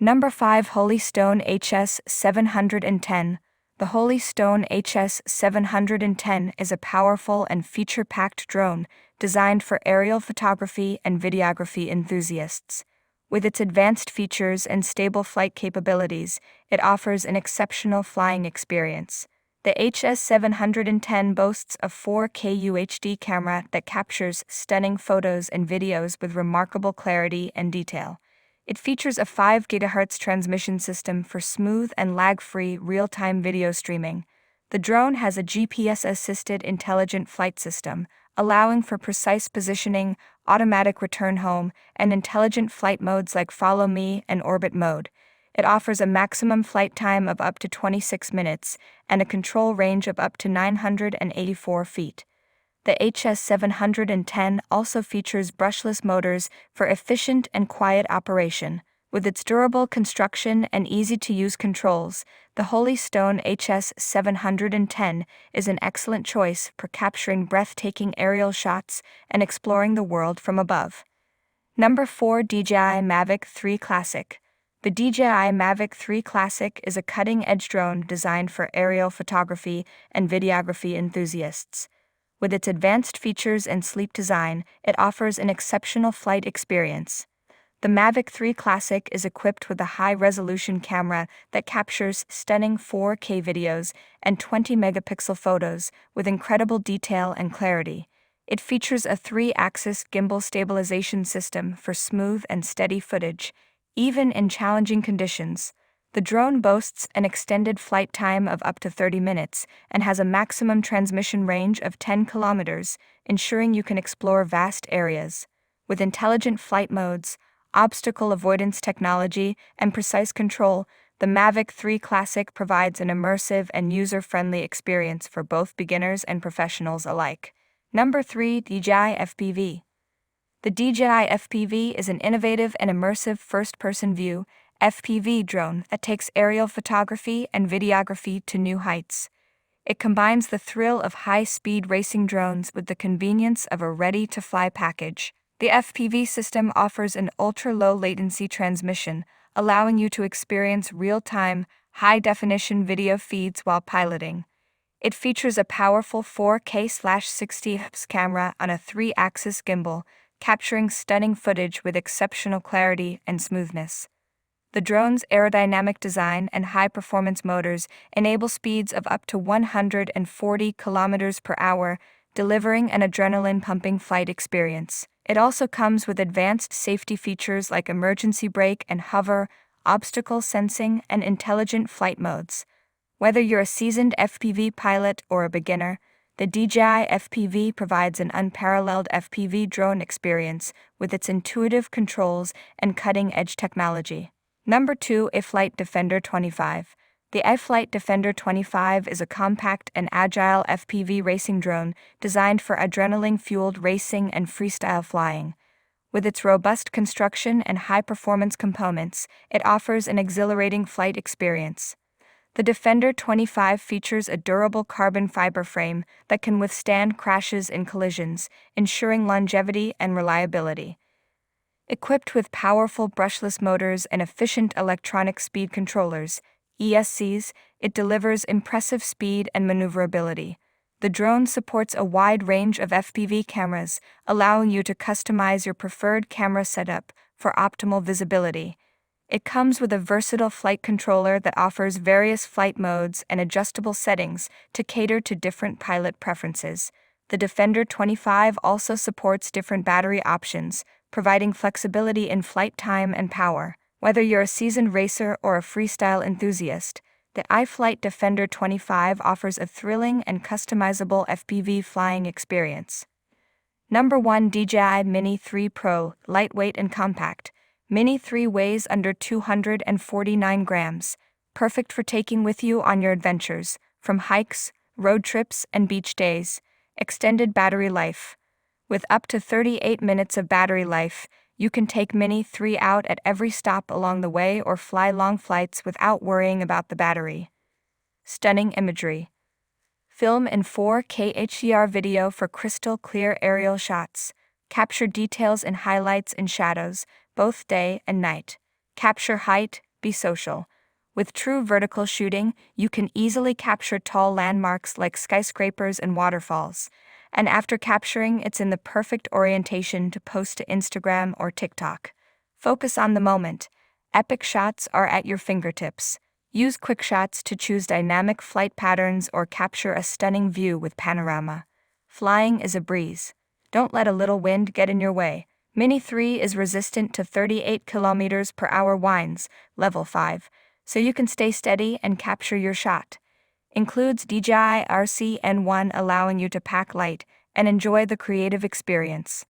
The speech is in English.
Number 5. Holy Stone HS710. The Holy Stone HS710 is a powerful and feature-packed drone designed for aerial photography and videography enthusiasts. With its advanced features and stable flight capabilities, it offers an exceptional flying experience. The HS710 boasts a 4K UHD camera that captures stunning photos and videos with remarkable clarity and detail. It features a 5 GHz transmission system for smooth and lag-free real-time video streaming. The drone has a GPS-assisted intelligent flight system, allowing for precise positioning, automatic return home, and intelligent flight modes like Follow Me and Orbit Mode. It offers a maximum flight time of up to 26 minutes and a control range of up to 984 feet. The HS710 also features brushless motors for efficient and quiet operation. With its durable construction and easy-to-use controls, the Holy Stone HS710 is an excellent choice for capturing breathtaking aerial shots and exploring the world from above. Number 4. DJI Mavic 3 Classic. The DJI Mavic 3 Classic is a cutting-edge drone designed for aerial photography and videography enthusiasts. With its advanced features and sleek design, it offers an exceptional flight experience. The Mavic 3 Classic is equipped with a high-resolution camera that captures stunning 4K videos and 20-megapixel photos with incredible detail and clarity. It features a 3-axis gimbal stabilization system for smooth and steady footage, even in challenging conditions. The drone boasts an extended flight time of up to 30 minutes and has a maximum transmission range of 10 kilometers, ensuring you can explore vast areas. With intelligent flight modes, obstacle avoidance technology, and precise control, the Mavic 3 Classic provides an immersive and user-friendly experience for both beginners and professionals alike. Number 3. DJI FPV. The DJI FPV is an innovative and immersive first-person view FPV drone that takes aerial photography and videography to new heights. It combines the thrill of high-speed racing drones with the convenience of a ready-to-fly package. The FPV system offers an ultra-low latency transmission, allowing you to experience real-time, high-definition video feeds while piloting. It features a powerful 4K/60 fps camera on a 3-axis gimbal, capturing stunning footage with exceptional clarity and smoothness. The drone's aerodynamic design and high-performance motors enable speeds of up to 140 km per hour, delivering an adrenaline-pumping flight experience. It also comes with advanced safety features like emergency brake and hover, obstacle sensing, and intelligent flight modes. Whether you're a seasoned FPV pilot or a beginner, the DJI FPV provides an unparalleled FPV drone experience with its intuitive controls and cutting-edge technology. Number 2. iFlight Defender 25. The iFlight Defender 25 is a compact and agile FPV racing drone designed for adrenaline-fueled racing and freestyle flying. With its robust construction and high-performance components, it offers an exhilarating flight experience. The Defender 25 features a durable carbon fiber frame that can withstand crashes and collisions, ensuring longevity and reliability. Equipped with powerful brushless motors and efficient electronic speed controllers, ESCs, it delivers impressive speed and maneuverability. The drone supports a wide range of FPV cameras, allowing you to customize your preferred camera setup for optimal visibility. It comes with a versatile flight controller that offers various flight modes and adjustable settings to cater to different pilot preferences. The Defender 25 also supports different battery options, providing flexibility in flight time and power. Whether you're a seasoned racer or a freestyle enthusiast, the iFlight Defender 25 offers a thrilling and customizable FPV flying experience. Number 1. DJI Mini 3 Pro, lightweight and compact. Mini 3 weighs under 249 grams, perfect for taking with you on your adventures, from hikes, road trips, and beach days. Extended battery life. With up to 38 minutes of battery life, you can take Mini 3 out at every stop along the way or fly long flights without worrying about the battery. Stunning imagery. Film in 4K HDR video for crystal clear aerial shots. Capture details in highlights and shadows, both day and night. Capture height, be social. With true vertical shooting, you can easily capture tall landmarks like skyscrapers and waterfalls. And after capturing, it's in the perfect orientation to post to Instagram or TikTok. Focus on the moment. Epic shots are at your fingertips. Use quick shots to choose dynamic flight patterns or capture a stunning view with panorama. Flying is a breeze. Don't let a little wind get in your way. Mini 3 is resistant to 38 km/h winds, level 5, so you can stay steady and capture your shot. Includes DJI RCN1, allowing you to pack light and enjoy the creative experience.